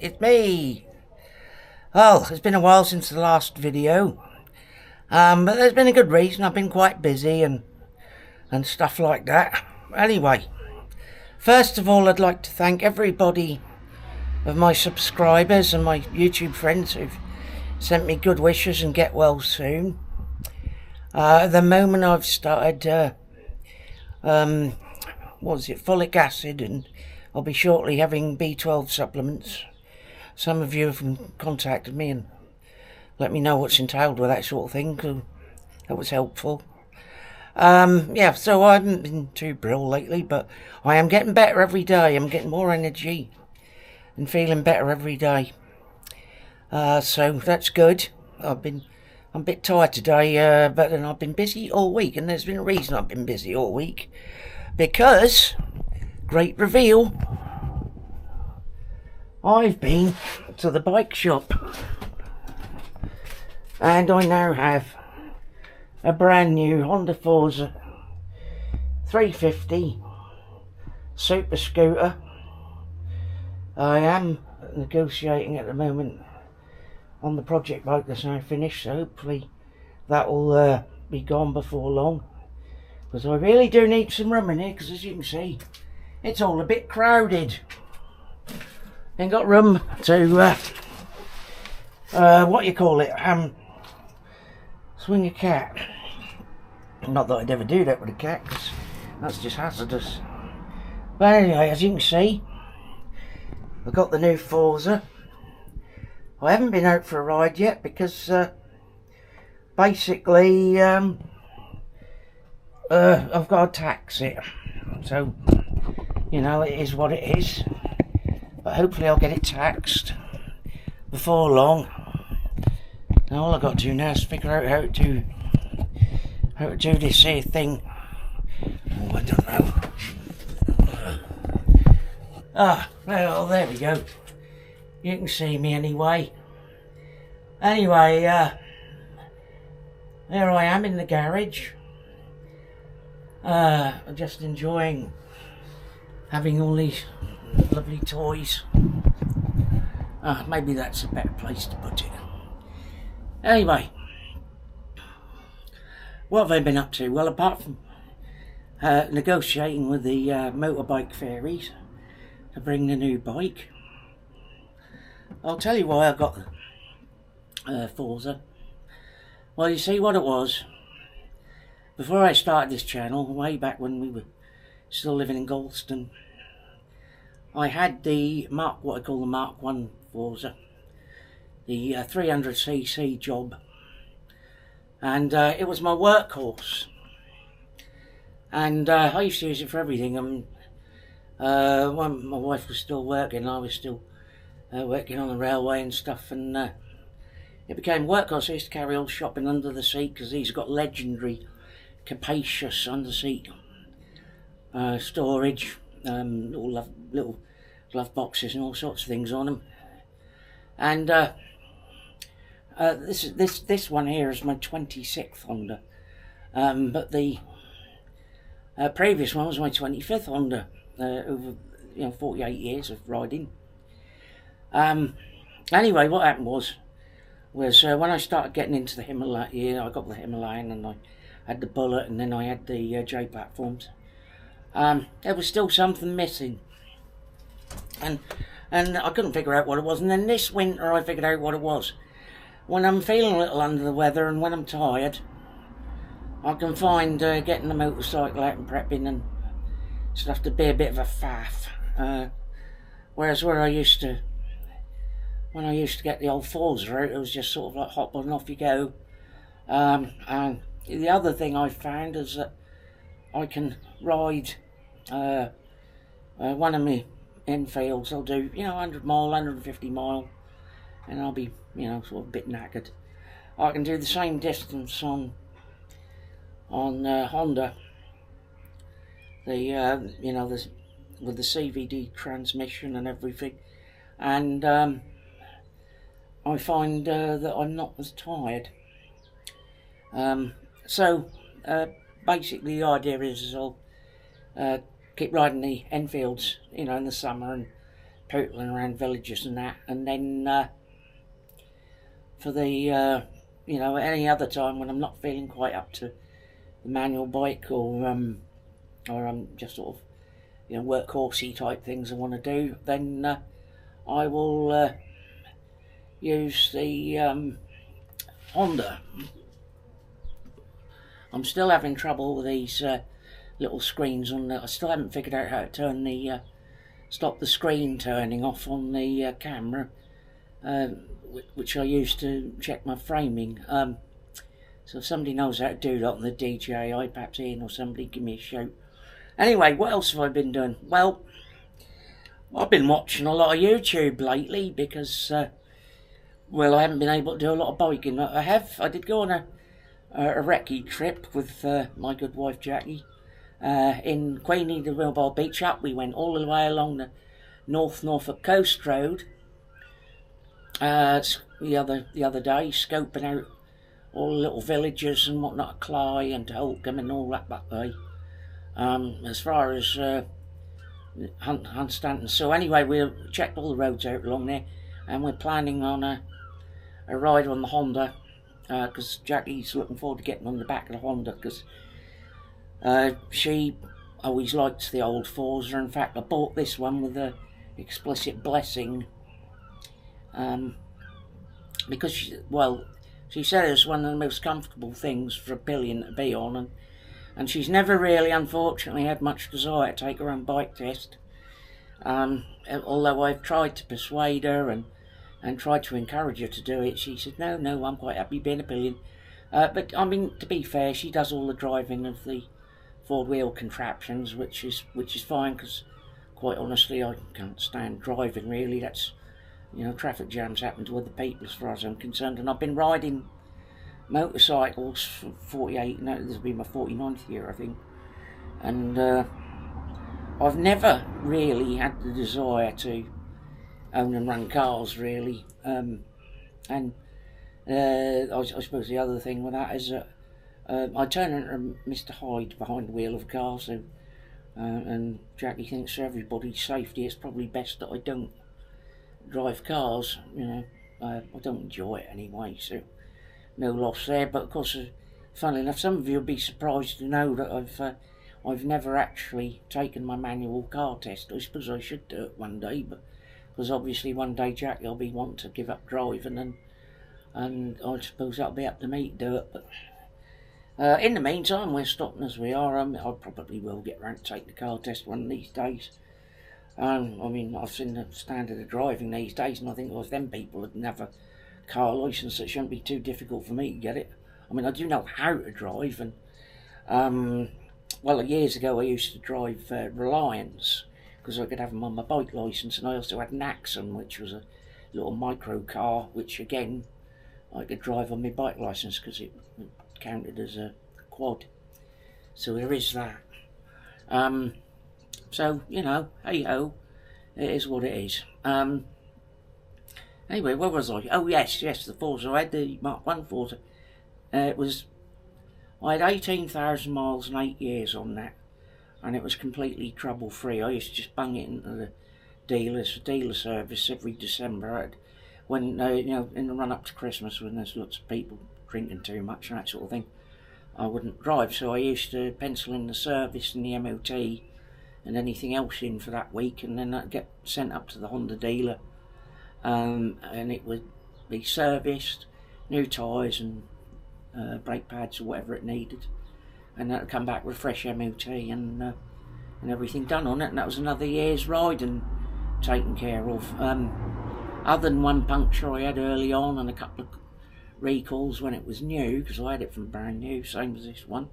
it's me. Well, it's been a while since the last video. But there's been a good reason. I've been quite busy and stuff like that. Anyway, first of all, I'd like to thank everybody of my subscribers and my YouTube friends who've sent me good wishes and get well soon. At the moment I've started folic acid, and I'll be shortly having B12 supplements. Some of you have contacted me and let me know what's entailed with that sort of thing, because that was helpful. Yeah, so I haven't been too brill lately, but I am getting better every day. I'm getting more energy and feeling better every day. So that's good. I'm a bit tired today, but then I've been busy all week, and there's been a reason I've been busy all week. Because, great reveal, I've been to the bike shop, and I now have a brand new Honda Forza 350 super scooter. I am negotiating at the moment on the project bike that's now finished, so hopefully that will be gone before long, because I really do need some room in here, because as you can see it's all a bit crowded. Ain't got room to what you call it, swing a cat. Not that I'd ever do that with a cat, because that's just hazardous. But anyway, as you can see, I've got the new Forza. I haven't been out for a ride yet because basically I've got to tax it. So, you know, it is what it is. But hopefully I'll get it taxed before long. Now all I've got to do now is figure out how to do this here thing. Oh, I don't know. Well, there we go. You can see me anyway. Anyway, there I am in the garage. Just enjoying having all these lovely toys. Maybe that's a better place to put it. Anyway, what have I been up to? Well, apart from negotiating with the motorbike fairies to bring the new bike, I'll tell you why I got the Forza. Well, you see what it was. Before I started this channel, way back when we were still living in Galston, I had the what I call the Mark 1 Forza, the 300cc job, and it was my workhorse. And I used to use it for everything. When my wife was still working, I was still working on the railway and stuff, and it became workhorse. I used to carry all shopping under the seat, because these got legendary capacious under seat storage, little glove boxes and all sorts of things on them. And this one here is my 26th Honda, but the previous one was my 25th Honda, over 48 years of riding. Anyway, what happened was when I started getting into the Himalaya, I got the Himalayan, and I had the Bullet, and then I had the J platforms. There was still something missing, and I couldn't figure out what it was. And then this winter I figured out what it was. When I'm feeling a little under the weather and when I'm tired, I can find getting the motorcycle out and prepping and stuff to be a bit of a faff. Whereas when I used to get the old Forza out, it was just sort of like hop on and off you go. And the other thing I found is that I can ride one of my Enfields. I'll do 100 mile, 150 mile, and I'll be sort of a bit knackered. I can do the same distance on Honda, with the CVD transmission and everything, and I find that I'm not as tired. So basically the idea is I'll keep riding the Enfields, in the summer, and pootling around villages and that, and then for the you know, any other time when I'm not feeling quite up to the manual bike, or I'm just sort of, you know, workhorsey type things I want to do, then I will use the Honda. I'm still having trouble with these little screens on the, I still haven't figured out how to turn the stop the screen turning off on the camera, which I use to check my framing. So if somebody knows how to do that on the DJI, perhaps Ian or somebody, give me a shout. Anyway, what else have I been doing? Well, I've been watching a lot of YouTube lately because, well, I haven't been able to do a lot of biking. I did go on a recce trip with my good wife Jackie in Queenie to Mobile Beach up. We went all the way along the Norfolk Coast Road the other day, scoping out all the little villages and whatnot, Cly and Holcombe and all that way. As far as Hunstanton. So anyway, we checked all the roads out along there, and we're planning on a ride on the Honda, because Jackie's looking forward to getting on the back of the Honda, because she always likes the old Forza. In fact, I bought this one with a explicit blessing, because she said it's one of the most comfortable things for a pillion to be on, and she's never really, unfortunately, had much desire to take her own bike test. Although I've tried to persuade her and tried to encourage her to do it, she said, no, I'm quite happy being a pillion. But I mean, to be fair, she does all the driving of the four-wheel contraptions, which is fine, because quite honestly, I can't stand driving really. That's, you know, traffic jams happen to other people as far as I'm concerned, and I've been riding motorcycles for 48, no, this will be my 49th year, I think, and I've never really had the desire to own and run cars, really. And I suppose the other thing with that is that I turn into Mr. Hyde behind the wheel of a car, so and Jackie thinks for everybody's safety it's probably best that I don't drive cars. You know, I don't enjoy it anyway, so no loss there. But of course, funnily enough, some of you will be surprised to know that I've never actually taken my manual car test. I suppose I should do it one day, but because obviously one day Jackie will be wanting to give up driving, and I suppose that'll be up to me to do it. But in the meantime, we're stopping as we are. I probably will get round to take the car test one of these days. I mean, I've seen the standard of driving these days, and I think if them people had never car licence, it shouldn't be too difficult for me to get it. I mean, I do know how to drive, and well, years ago I used to drive Reliance, because I could have them on my bike licence, and I also had an Axon, which was a little micro car, which again I could drive on my bike licence because it counted as a quad. So there is that. So, you know, hey ho, it is what it is. Anyway, where was I? Oh yes, the Forza. I had the Mark 1 Forza. I had 18,000 miles and 8 years on that, and it was completely trouble free. I used to just bung it into the dealer service every December. When you know, in the run up to Christmas, when there's lots of people drinking too much and that sort of thing, I wouldn't drive, so I used to pencil in the service and the MOT and anything else in for that week, and then I'd get sent up to the Honda dealer, and it would be serviced, new tyres and brake pads or whatever it needed, and that would come back with fresh MOT and everything done on it, and that was another year's ride and taken care of. Other than one puncture I had early on and a couple of recalls when it was new, because I had it from brand new, same as this one.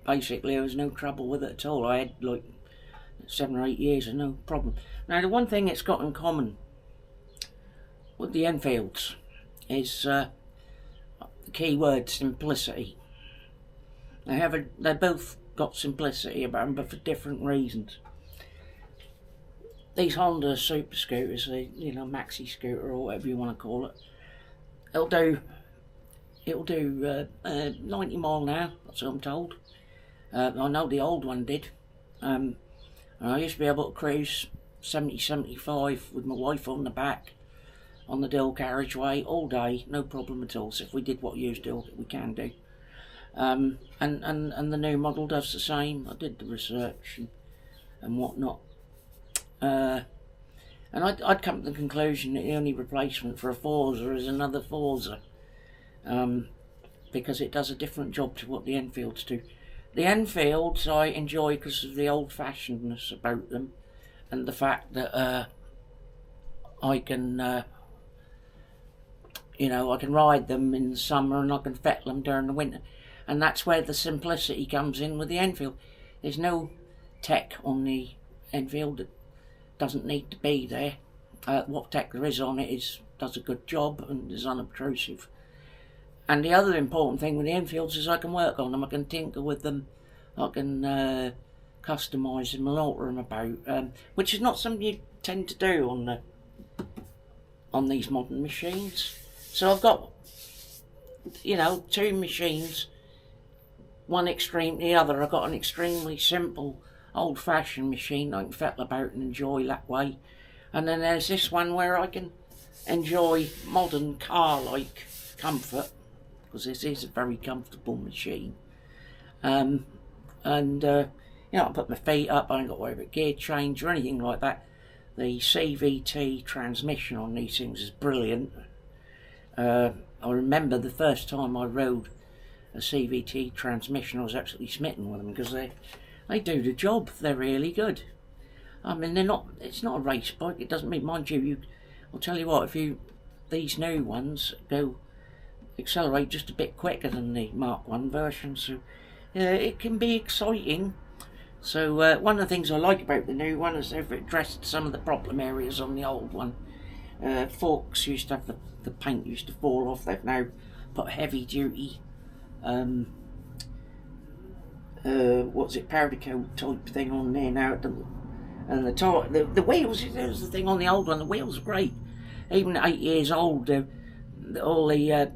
Basically there was no trouble with it at all. I had like 7 or 8 years and no problem. Now the one thing it's got in common with the Enfields is the key word simplicity. They both got simplicity about them, but for different reasons. These Honda super scooters, you know, maxi scooter or whatever you want to call it, it'll do 90 mile an hour, that's what I'm told. I know the old one did. And I used to be able to cruise 70, 75 with my wife on the back on the dual carriageway all day, no problem at all. So if we did what you do, we can do. And the new model does the same. I did the research and whatnot. And I'd come to the conclusion that the only replacement for a Forza is another Forza. Because it does a different job to what the Enfields do. The Enfields I enjoy because of the old-fashionedness about them and the fact that I can, I can ride them in the summer and I can fettle them during the winter. And that's where the simplicity comes in with the Enfield. There's no tech on the Enfield that doesn't need to be there. What tech there is on it does a good job and is unobtrusive. And the other important thing with the Enfields is I can work on them, I can tinker with them, I can customise them and alter them about, which is not something you tend to do on these modern machines. So I've got, two machines, one extreme, the other. I've got an extremely simple, old-fashioned machine I can fettle about and enjoy that way. And then there's this one where I can enjoy modern car-like comfort, because this is a very comfortable machine. I put my feet up, I ain't got to worry about gear change or anything like that. The CVT transmission on these things is brilliant. I remember the first time I rode a CVT transmission, I was absolutely smitten with them because they do the job. They're really good. I mean, it's not a race bike. It doesn't mean, mind you, I'll tell you what, these new ones accelerate just a bit quicker than the Mark 1 version, so it can be exciting. So one of the things I like about the new one is they've addressed some of the problem areas on the old one. Forks used to have the paint used to fall off. They've now put heavy duty powder coat type thing on there now. And the wheels, there's the thing on the old one, the wheels are great. Even at 8 years old, all the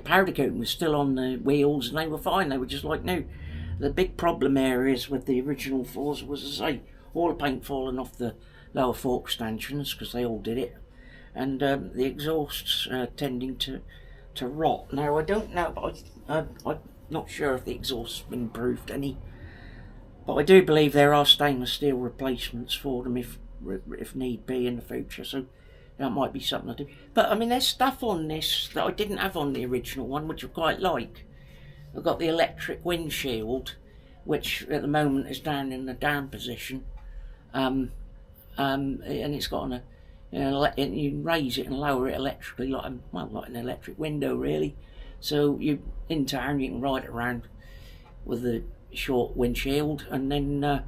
powder coating was still on the wheels and they were fine, they were just like new. The big problem areas with the original Forza was, as I say, all the paint falling off the lower fork stanchions, because they all did it, and the exhausts tending to rot. Now I don't know, but I'm not sure if the exhaust's been improved any, but I do believe there are stainless steel replacements for them if need be in the future, so that might be something to do. But I mean, there's stuff on this that I didn't have on the original one, which I quite like. I've got the electric windshield, which at the moment is down in the down position, and it's got you can raise it and lower it electrically, like an electric window really. So in town you can ride it around with the short windshield, and then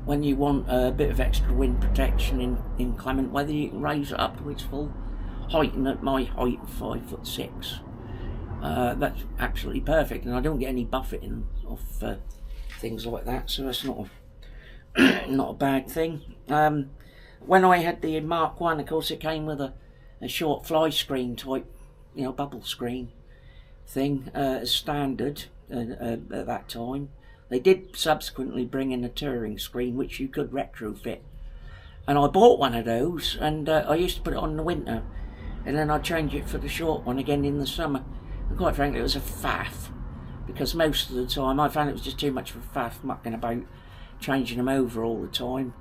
when you want a bit of extra wind protection in inclement weather, you can raise it up to its full height, and at my height of 5'6", that's absolutely perfect, and I don't get any buffeting off things like that, so that's not a bad thing. When I had the Mark 1, of course, it came with a short fly screen type, bubble screen thing as standard at that time. They did subsequently bring in a touring screen which you could retrofit, and I bought one of those, and I used to put it on in the winter, and then I'd change it for the short one again in the summer. And quite frankly, it was a faff, because most of the time I found it was just too much of a faff mucking about changing them over all the time.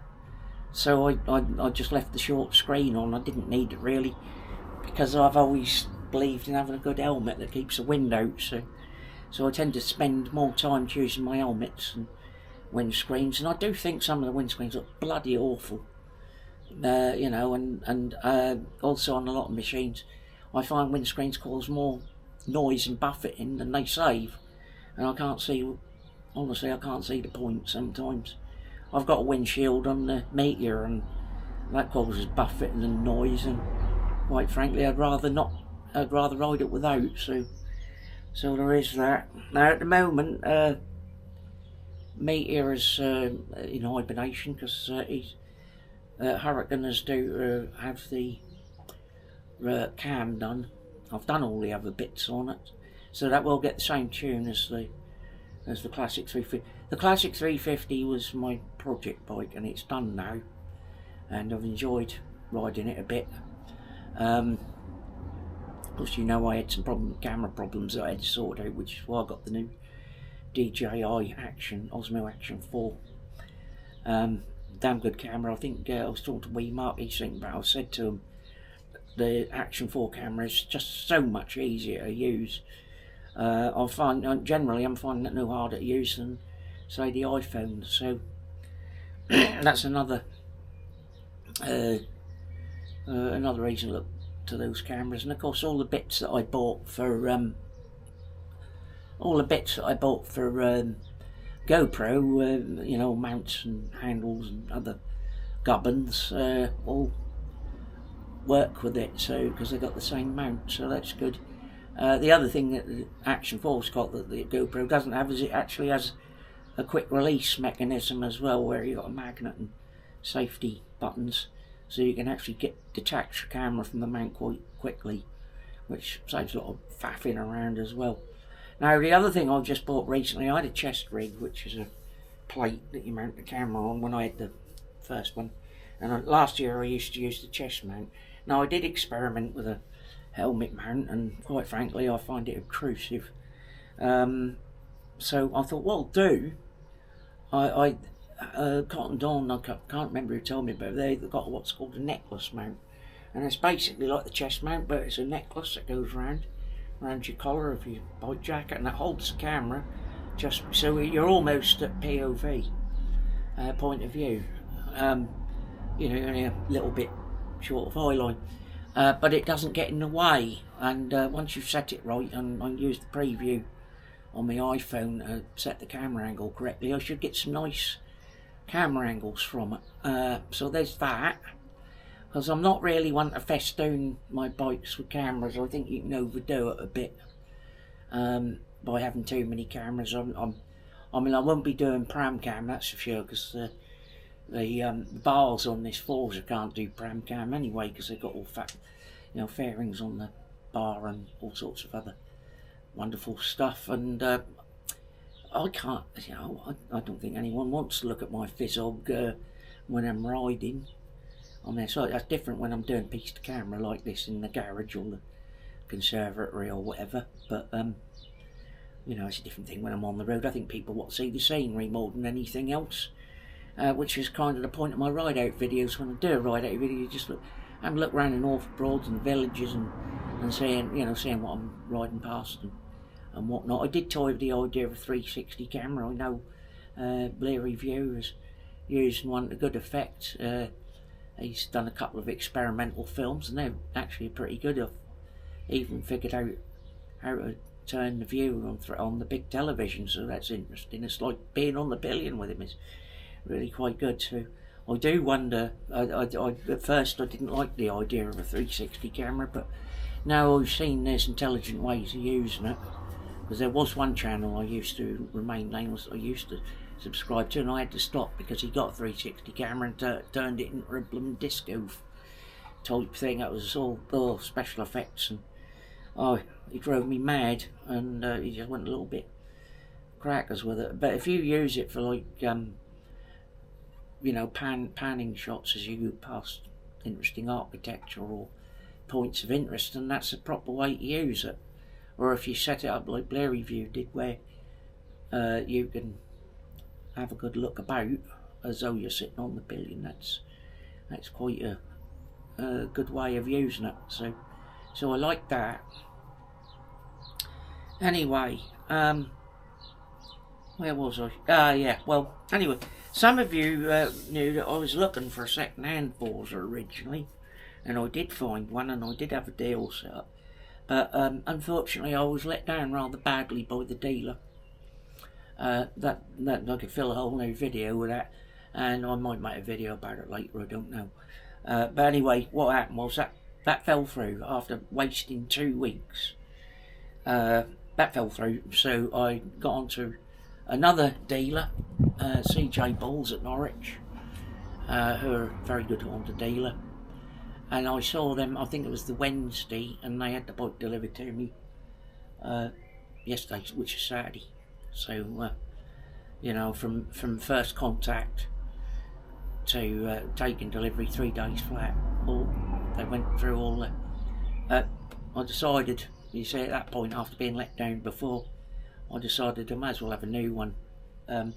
So I just left the short screen on. I didn't need it really, because I've always believed in having a good helmet that keeps the wind out, so I tend to spend more time choosing my helmets and windscreens, and I do think some of the windscreens look bloody awful. And also on a lot of machines I find windscreens cause more noise and buffeting than they save, and I can't see the point sometimes. I've got a windshield on the Meteor, and that causes buffeting and noise, and quite frankly I'd rather ride it without, so there is that. Now at the moment Meteor is in hibernation, because Hurricane is due to have the cam done. I've done all the other bits on it, so that will get the same tune as the Classic 350. The Classic 350 was my project bike, and it's done now, and I've enjoyed riding it a bit. Of course, you know, I had some camera problems that I had to sort out, which is why I got the new DJI Osmo Action 4. Damn good camera. I think I was talking to Wee Mark, he's thinking about, I said to him, the Action 4 camera is just so much easier to use. I find, generally I'm finding it no harder to use than, say, the iPhone, so that's another reason to look to those cameras. And of course all the bits that I bought for GoPro, you know, mounts and handles and other gubbins, all work with it, so because they got the same mount, so that's good. The other thing that the Action 4's got that the GoPro doesn't have is it actually has a quick release mechanism as well, where you've got a magnet and safety buttons, so you can actually detach the camera from the mount quite quickly, which saves a lot of faffing around as well. Now, the other thing I just bought recently, I had a chest rig, which is a plate that you mount the camera on, when I had the first one. And last year I used to use the chest mount. Now, I did experiment with a helmet mount, and quite frankly I find it obtrusive. So I thought, well, Cotton Dawn, I can't remember who told me, but they've got what's called a necklace mount. And it's basically like the chest mount, but it's a necklace that goes around your collar of your bike jacket, and that holds the camera just so you're almost at POV, point of view. You know, only a little bit short of eye line, but it doesn't get in the way. And once you've set it right, and I use the preview on my iPhone to set the camera angle correctly, I should get some nice camera angles from it. So there's that. Because I'm not really one to festoon my bikes with cameras. I think you can overdo it a bit by having too many cameras. I mean, I won't be doing pram cam, that's for sure, because the bars on this Forza can't do pram cam anyway, because they've got all fairings on the bar and all sorts of other wonderful stuff. And I can't, you know, I don't think anyone wants to look at my fizzog when I'm riding on there. So that's different when I'm doing piece to camera like this in the garage or the conservatory or whatever, but you know, it's a different thing when I'm on the road. I think people want to see the scenery more than anything else, which is kind of the point of my ride out videos. When I do a ride out video, you just look around the North Broads and the villages and seeing what I'm riding past and whatnot. I did toy with the idea of a 360 camera. I know Bleary View has used one to good effect. He's done a couple of experimental films, and they're actually pretty good. I've even figured out how to turn the view on the big television, so that's interesting. It's like being on the pillion with him. It's really quite good. So I do wonder, at first I didn't like the idea of a 360 camera, but now I've seen there's intelligent ways of using it. Because there was one channel I used to, remain nameless, I used to subscribe to, and I had to stop because he got a 360 camera and turned it into a blooming disco type thing. That was all special effects, and he drove me mad, and he just went a little bit crackers with it. But if you use it for like you know, panning shots as you go past interesting architecture or points of interest, then that's the proper way to use it. Or if you set it up like Bleary View did, where you can have a good look about as though you're sitting on the pillion, that's quite a good way of using it. So I like that. Anyway, where was I? Yeah, well, anyway, some of you knew that I was looking for a second-hand Forza originally, and I did find one, and I did have a deal set up. But unfortunately I was let down rather badly by the dealer. That I could fill a whole new video with that, and I might make a video about it later, I don't know. But anyway, what happened was that fell through after wasting 2 weeks. That fell through, so I got onto another dealer, CJ Bulls at Norwich, who are a very good Honda dealer. And I saw them, I think it was the Wednesday, and they had the bike delivered to me yesterday, which is Saturday. So you know, from first contact to taking delivery 3 days flat. All they went through all the. I decided, you see, at that point, after being let down before, I decided I might as well have a new one. I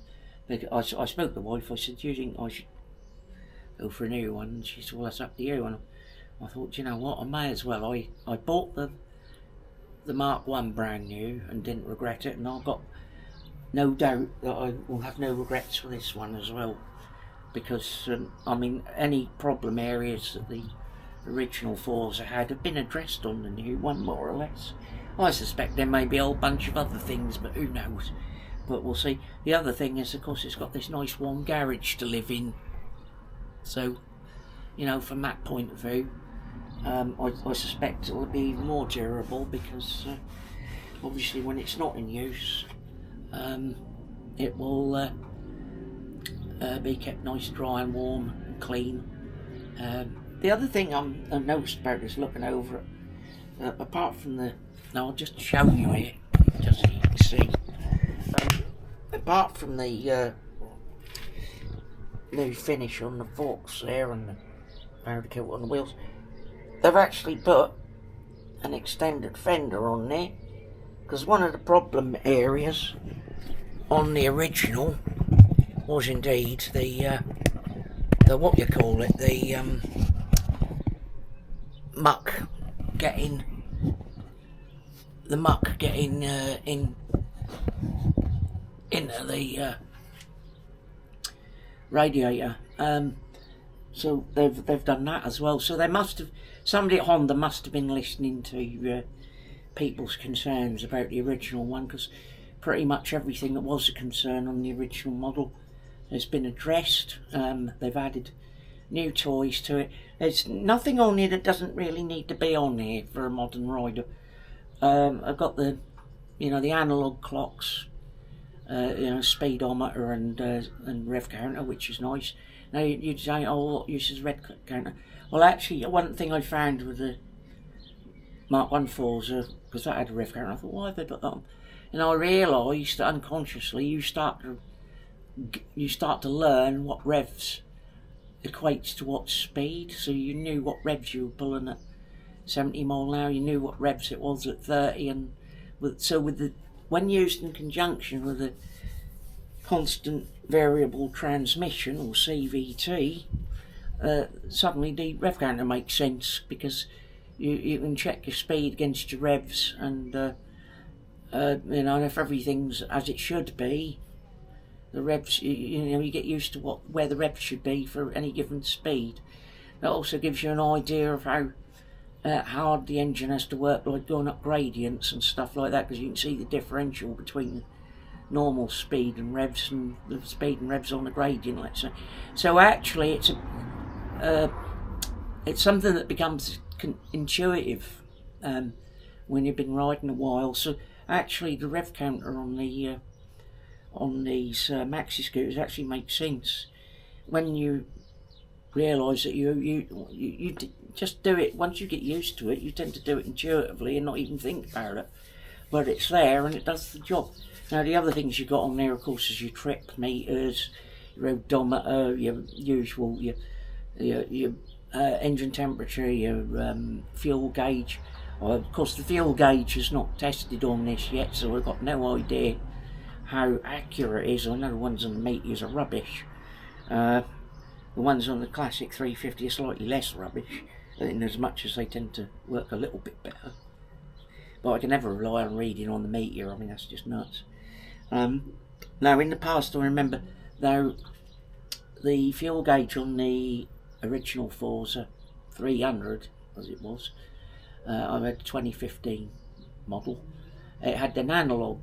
spoke to the wife. I said, "Do you think I should go for a new one?" And she said, "Well, that's up to you." And I thought, you know what, I may as well. I bought the Mark 1 brand new and didn't regret it, and I've got no doubt that I will have no regrets for this one as well, because I mean, any problem areas that the original Forza had have been addressed on the new one, more or less. I suspect there may be a whole bunch of other things, but who knows, but we'll see. The other thing is, of course, it's got this nice warm garage to live in, so, you know, from that point of view, I suspect it will be even more durable, because obviously when it's not in use, it will be kept nice, dry and warm and clean. The other thing I've noticed about is looking over it, apart from the, now I'll just show you here, just so you can see, apart from the new finish on the forks there and the powder coat on the wheels, they've actually put an extended fender on there, because one of the problem areas on the original was indeed the what you call it, the muck getting in into the radiator. So they've done that as well. So they must have, somebody at Honda must have been listening to people's concerns about the original one, because pretty much everything that was a concern on the original model has been addressed. They've added new toys to it. There's nothing on here that doesn't really need to be on here for a modern rider. I've got the, you know, the analog clocks, you know, speedometer and rev counter, which is nice. Now you'd say, oh, what use is rev counter? Well, actually, one thing I found with the Mark 1 Forza, because that had a rev counter, I thought, why have they put that on? And I realised that unconsciously you start to learn what revs equates to what speed. So you knew what revs you were pulling at 70 mile an hour, you knew what revs it was at 30, and when used in conjunction with a constant variable transmission, or CVT, suddenly the rev counter makes sense, because you can check your speed against your revs, and you know, if everything's as it should be, the revs, you know, you get used to where the revs should be for any given speed. That also gives you an idea of how hard the engine has to work, like going up gradients and stuff like that, because you can see the differential between the normal speed and revs and the speed and revs on the gradient, let's say. So actually it's something that becomes intuitive when you've been riding a while. So actually the rev counter on these maxi scooters actually makes sense when you realise that you just do it. Once you get used to it, you tend to do it intuitively and not even think about it, but it's there and it does the job. Now the other things you got on there, of course, is your trip meters, your odometer, your usual, your engine temperature, your fuel gauge. Of course the fuel gauge is not tested on this yet, so I've got no idea how accurate it is. I know the ones on the Meteors are rubbish. The ones on the Classic 350 are slightly less rubbish, in as much as they tend to work a little bit better. But I can never rely on reading on the Meteor, I mean, that's just nuts. Now in the past, I remember, though, the fuel gauge on the original Forza 300, as it was, I had the 2015 model, it had an analogue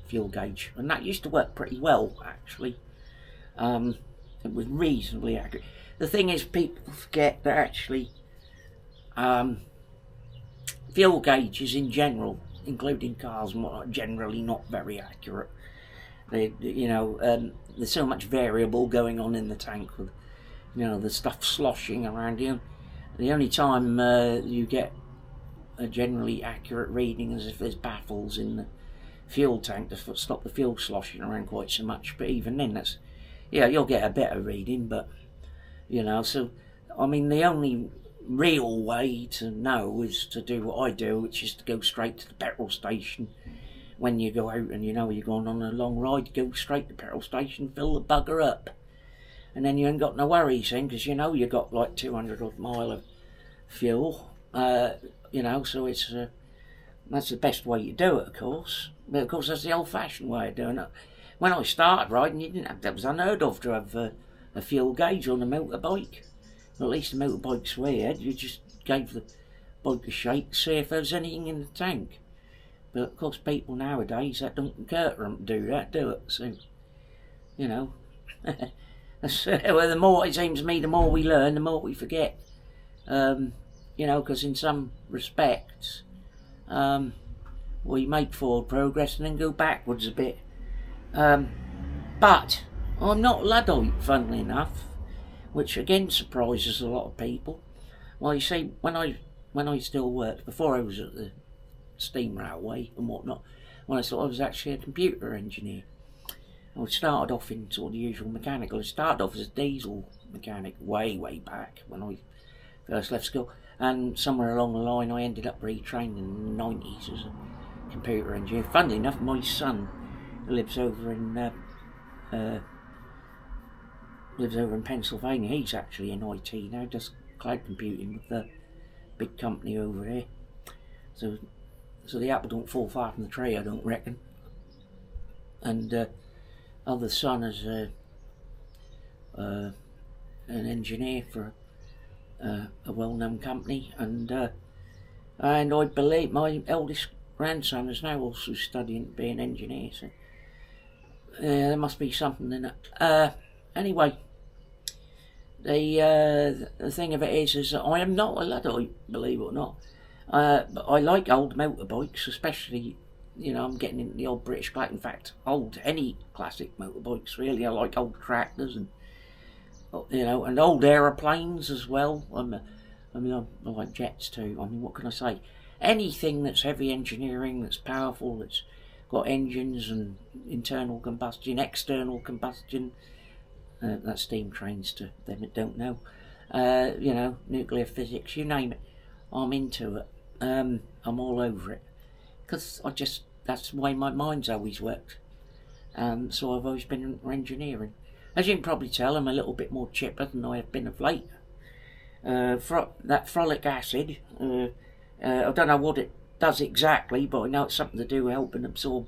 fuel gauge, and that used to work pretty well, actually. It was reasonably accurate. The thing is, people forget that actually fuel gauges in general, including cars and whatnot, generally not very accurate. You know, there's so much variable going on in the tank with, you know, the stuff sloshing around you. The only time you get a generally accurate reading is if there's baffles in the fuel tank to stop the fuel sloshing around quite so much. But even then, that's, yeah, you'll get a better reading. But you know, so I mean, the only real way to know is to do what I do, which is to go straight to the petrol station when you go out and you know you're going on a long ride. Go straight to the petrol station, fill the bugger up, and then you ain't got no worries then, because you know you got like 200 odd mile of fuel. You know, so it's that's the best way to do it, of course. But of course, that's the old-fashioned way of doing it. When I started riding, you didn't have, that was unheard of to have a fuel gauge on a motorbike. Well, at least the motorbikes we had, you just gave the bike a shake to see if there was anything in the tank. But of course, people nowadays, that don't occur to them to do that, do it? So, you know, well, the more, it seems to me, the more we learn, the more we forget. You know, because in some respects, we make forward progress and then go backwards a bit. But I'm not Luddite, funnily enough, which again surprises a lot of people. Well, you see, when I still worked, before I was at the steam railway and whatnot, when I thought I was actually a computer engineer. I started off in sort of the usual mechanical. I started off as a diesel mechanic way back when I first left school, and somewhere along the line I ended up retraining in the 90s as a computer engineer. Funnily enough, my son lives over in Pennsylvania. He's actually in IT now, does cloud computing with the big company over there. So the apple don't fall far from the tree, I don't reckon. And other son is an engineer for a well-known company, and I believe my eldest grandson is now also studying to be an engineer. So there must be something in it. Anyway, the thing of it is that I am not a Luddite, believe it or not. But I like old motorbikes, especially, you know, I'm getting into the old British classic. In fact, any classic motorbikes really. I like old tractors and, you know, and old aeroplanes as well. I like jets too. I mean, what can I say? Anything that's heavy engineering, that's powerful, that's got engines and internal combustion, external combustion. That's steam trains to them that don't know. You know, nuclear physics, you name it. I'm into it. I'm all over it. Because that's the way my mind's always worked. So I've always been into engineering. As you can probably tell, I'm a little bit more chipper than I have been of late. That frolic acid, I don't know what it does exactly, but I know it's something to do with helping absorb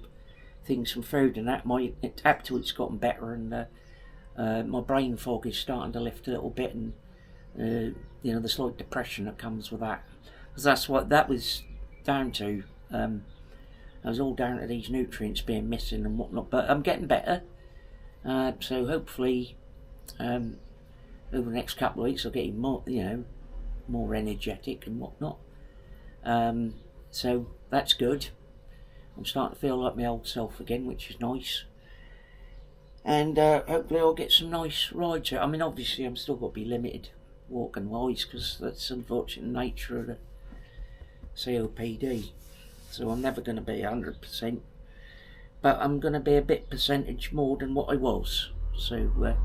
things from food and that. It's gotten better, and my brain fog is starting to lift a little bit, and you know, the slight depression that comes with that. Because that's what that was down to. It was all down to these nutrients being missing and whatnot, but I'm getting better. So hopefully over the next couple of weeks I'll get more, you know, more energetic and whatnot. So that's good. I'm starting to feel like my old self again, which is nice. And hopefully I'll get some nice rides out. I mean, obviously I'm still got to be limited walking wise, because that's the unfortunate nature of the COPD. So I'm never going to be 100%, but I'm going to be a bit percentage more than what I was. So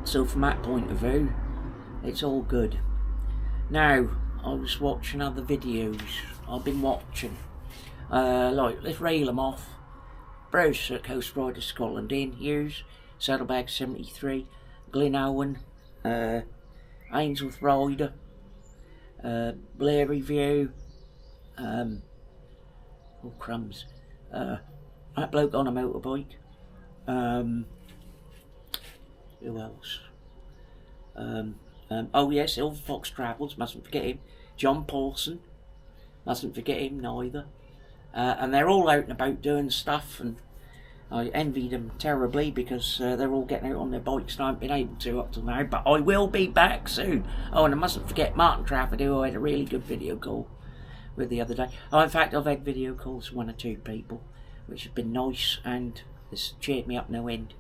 so from that point of view, it's all good. Now, I was watching other videos. I've been watching, like, let's reel them off. Bruce at Coast Rider Scotland, Ian Hughes, Saddlebag 73, Glyn Owen, Ainsworth Rider, Blair Review, oh crumbs, that bloke on a motorbike, who else, oh yes, Silver Fox Travels, mustn't forget him, John Paulson, mustn't forget him neither, and they're all out and about doing stuff, and I envy them terribly, because they're all getting out on their bikes and I haven't been able to up till now, but I will be back soon. Oh, and I mustn't forget Martin Trafford, who I had a really good video call with the other day. Oh, in fact, I've had video calls from 1 or 2 people, which have been nice, and it's cheered me up no end.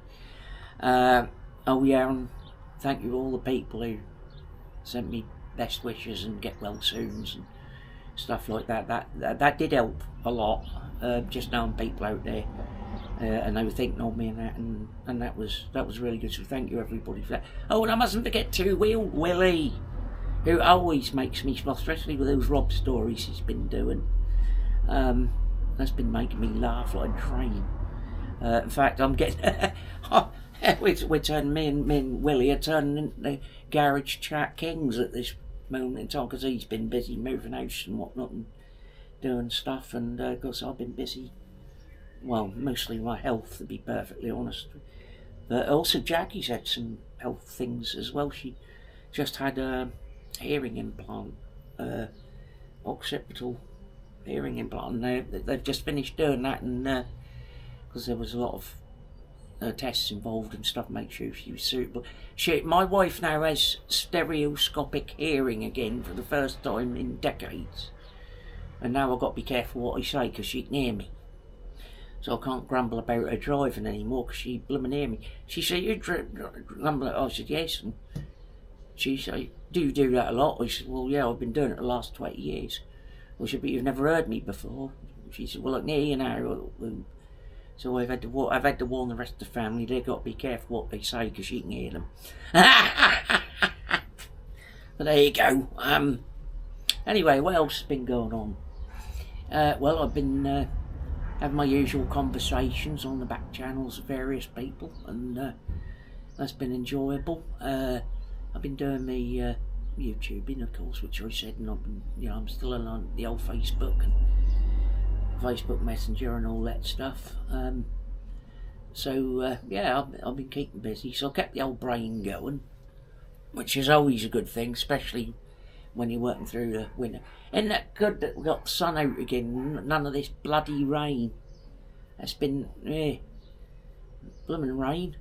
Oh yeah, and thank you to all the people who sent me best wishes and get well soons and stuff like that. That did help a lot. Just knowing people out there, and they were thinking of me and that was really good. So thank you everybody for that. Oh, and I mustn't forget Two-Wheel Willie, who always makes me smile, especially with those Rob stories he's been doing. That's been making me laugh like a train. In fact, I'm getting we're turning me and Willie are turning into the garage chat kings at this moment in time, because he's been busy moving house and whatnot and doing stuff, and of course I've been busy, well, mostly my health, to be perfectly honest. But also Jackie's had some health things as well. She just had a hearing implant, occipital hearing implant, and they've just finished doing that, and because there was a lot of tests involved and stuff, make sure she was suitable. My wife now has stereoscopic hearing again for the first time in decades, and now I've got to be careful what I say because she can hear me, so I can't grumble about her driving anymore because she blooming hear me. She said, "You grumble?" I said, "Yes." And she said, "Do you do that a lot?" I said, "Well, yeah, I've been doing it the last 20 years. I said, "But you've never heard me before." She said, "Well, I can hear you now." So I've had to warn the rest of the family. They've got to be careful what they say because you can hear them. But there you go. Anyway, what else has been going on? Well, I've been having my usual conversations on the back channels of various people, and that's been enjoyable. I've been doing my YouTubing, of course, which I said, and I've been, I'm still on the old Facebook and Facebook Messenger and all that stuff. Yeah, I've been keeping busy, so I kept the old brain going, which is always a good thing, especially when you're working through the winter. Isn't that good that we got the sun out again? None of this bloody rain. It's been blooming rain.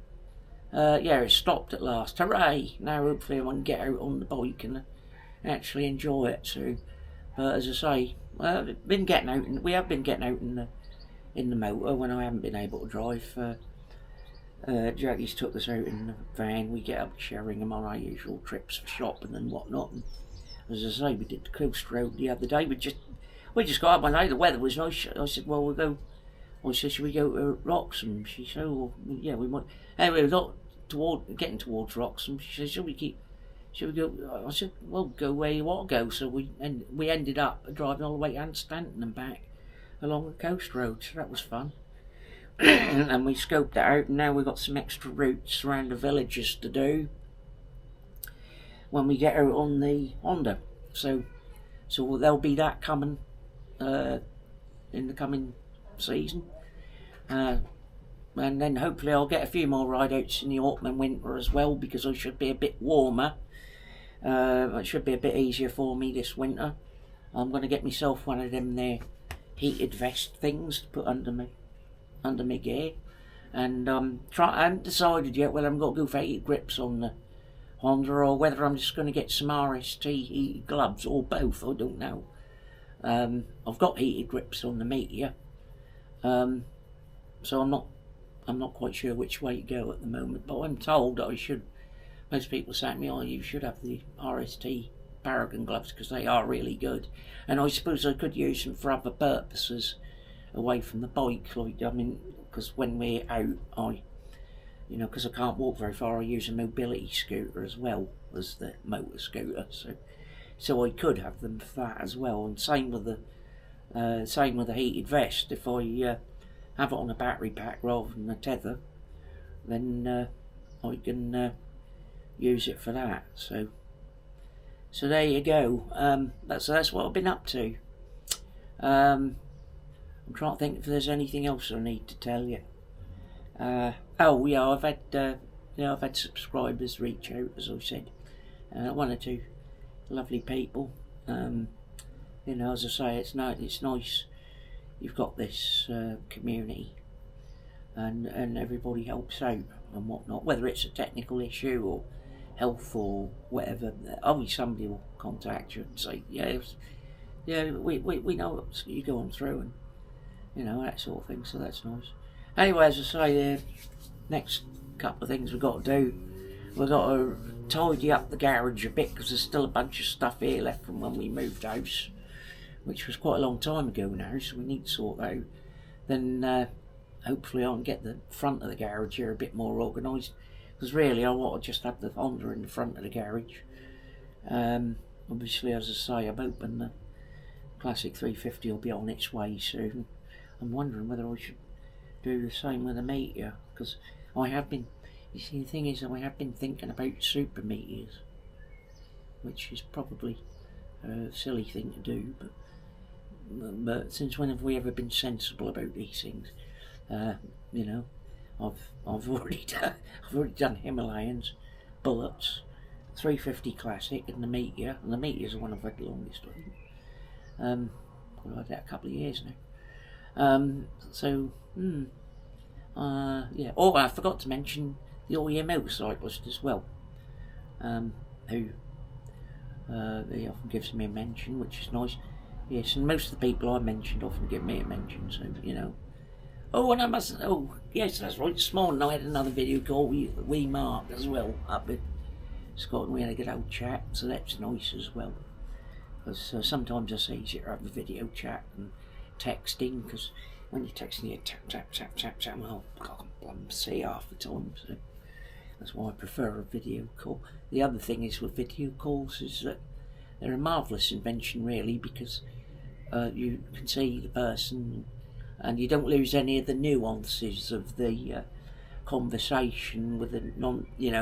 Yeah, it stopped at last. Hooray! Now hopefully I can get out on the bike and actually enjoy it too. But as I say, we have been getting out in the motor when I haven't been able to drive. Jackie's took us out in the van. We get up to Sheringham on our usual trips for shopping and whatnot. And as I say, we did the coast road the other day. We just got up one day. The weather was nice. I said, "Well, we'll go." I said, "Should we go to Wroxham?" She said, "Oh, well, yeah, we might." Anyway, we got getting towards Wroxham. She said, "Should we go?" I said, "Well, go where you want to go." So we ended up driving all the way to Anstanton and back along the coast road. So that was fun. And we scoped that out, and now we've got some extra routes around the villages to do when we get out on the Honda. So there'll be that coming in the coming season. And then hopefully I'll get a few more ride-outs in the autumn and winter as well, because I should be a bit warmer. It should be a bit easier for me this winter. I'm going to get myself one of them there heated vest things to put under my gear. And I haven't decided yet whether I'm going to go for heated grips on the Honda or whether I'm just going to get some RST heated gloves, or both. I don't know. I've got heated grips on the Meteor, so I'm not quite sure which way to go at the moment, but I'm told that I should. Most people say to me, "Oh, you should have the RST Paragon gloves because they are really good." And I suppose I could use them for other purposes away from the bike. Like, I mean, because when we're out, because I can't walk very far, I use a mobility scooter as well as the motor scooter. So I could have them for that as well. And same with the heated vest. If I have it on a battery pack rather than a tether, then I can use it for that. So there you go. That's what I've been up to. I'm trying to think if there's anything else I need to tell you. Oh yeah, I've had subscribers reach out, as I said. One or two lovely people. As I say, it's nice. You've got this community, and everybody helps out and whatnot, whether it's a technical issue or health or whatever. Obviously somebody will contact you and say, we know what you're going through, and that sort of thing. So that's nice. Anyway, as I say, the next couple of things we've got to do, we've got to tidy up the garage a bit because there's still a bunch of stuff here left from when we moved house. which was quite a long time ago now, so we need to sort that out. Then hopefully I can get the front of the garage here a bit more organised, because really I want to just have the Honda in the front of the garage. Obviously, as I say, I'm hoping the Classic 350 will be on its way soon. I'm wondering whether I should do the same with the Meteor, because I have been, you see, the thing is, I have been thinking about super Meteors, which is probably a silly thing to do, but since when have we ever been sensible about these things? You know, I've already done Himalayans, Bullets, 350 Classic, and the Meteor. And the Meteor's the one I've had the longest, I think. I've had that a couple of years now. Yeah. Oh, I forgot to mention the all-year motorcyclist as well, who he often gives me a mention, which is nice. Yes, and most of the people I mentioned often give me a mention, so, you know. Oh, and I mustn't, oh, yes, that's right, this morning I had another video call with Mark as well, up in Scotland. We had a good old chat, so that's nice as well. Because sometimes it's easier to have a video chat and texting, because when you're texting, you tap, well, I can't see half the time, so that's why I prefer a video call. The other thing is with video calls is that they're a marvellous invention, really, because you can see the person and you don't lose any of the nuances of the conversation with the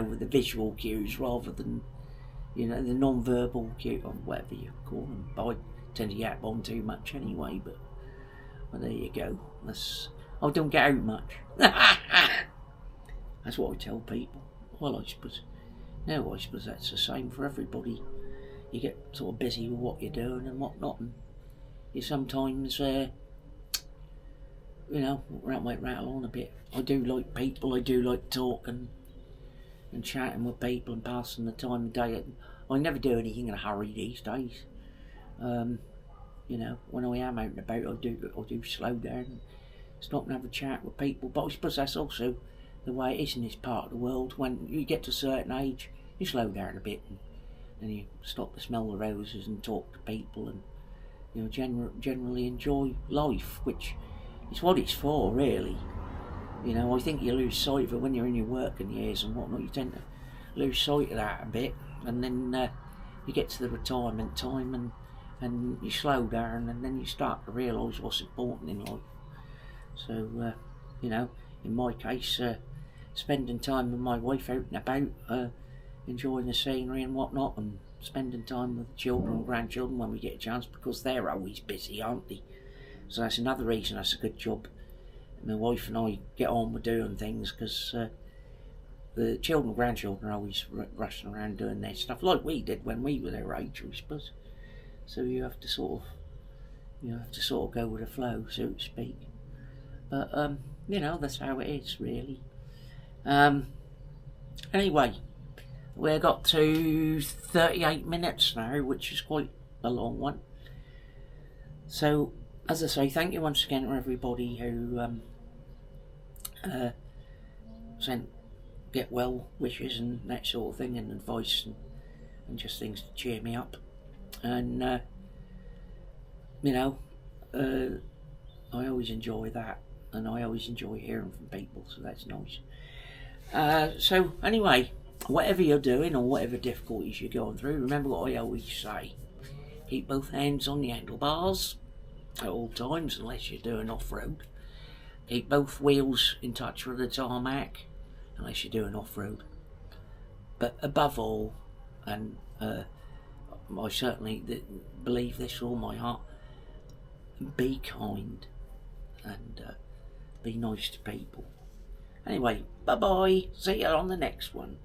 with the visual cues, rather than, you know, the non-verbal cue, or whatever you call them. But I tend to yap on too much anyway, but there you go. I don't get out much. That's what I tell people. Well, I suppose that's the same for everybody. You get sort of busy with what you're doing and whatnot, and you sometimes, might rattle on a bit. I do like people, I do like talking and chatting with people and passing the time of day. I never do anything in a hurry these days. When I am out and about, I do slow down and stop and have a chat with people. But I suppose that's also the way it is in this part of the world. When you get to a certain age, you slow down a bit and you stop to smell the roses and talk to people, and, you know, generally enjoy life, which is what it's for, really. You know, I think you lose sight of it when you're in your working years and whatnot. You tend to lose sight of that a bit, and then you get to the retirement time and you slow down, and then you start to realise what's important in life. So, in my case, spending time with my wife out and about, enjoying the scenery and whatnot, and spending time with the children and grandchildren when we get a chance, because they're always busy, aren't they? So that's another reason that's a good job. My wife and I get on with doing things, because the children and grandchildren are always rushing around doing their stuff, like we did when we were their age, I suppose. So you have to sort of go with the flow, so to speak. But that's how it is, really. Anyway, we've got to 38 minutes now, which is quite a long one. So, as I say, thank you once again to everybody who sent get well wishes and that sort of thing, and advice and just things to cheer me up. And I always enjoy that, and I always enjoy hearing from people, so that's nice. So anyway, whatever you're doing or whatever difficulties you're going through, remember what I always say: keep both hands on the handlebars at all times, unless you're doing off-road. Keep both wheels in touch with the tarmac, unless you're doing off-road. But above all, and I certainly believe this with all my heart, be kind and be nice to people. Anyway, bye bye, see you on the next one.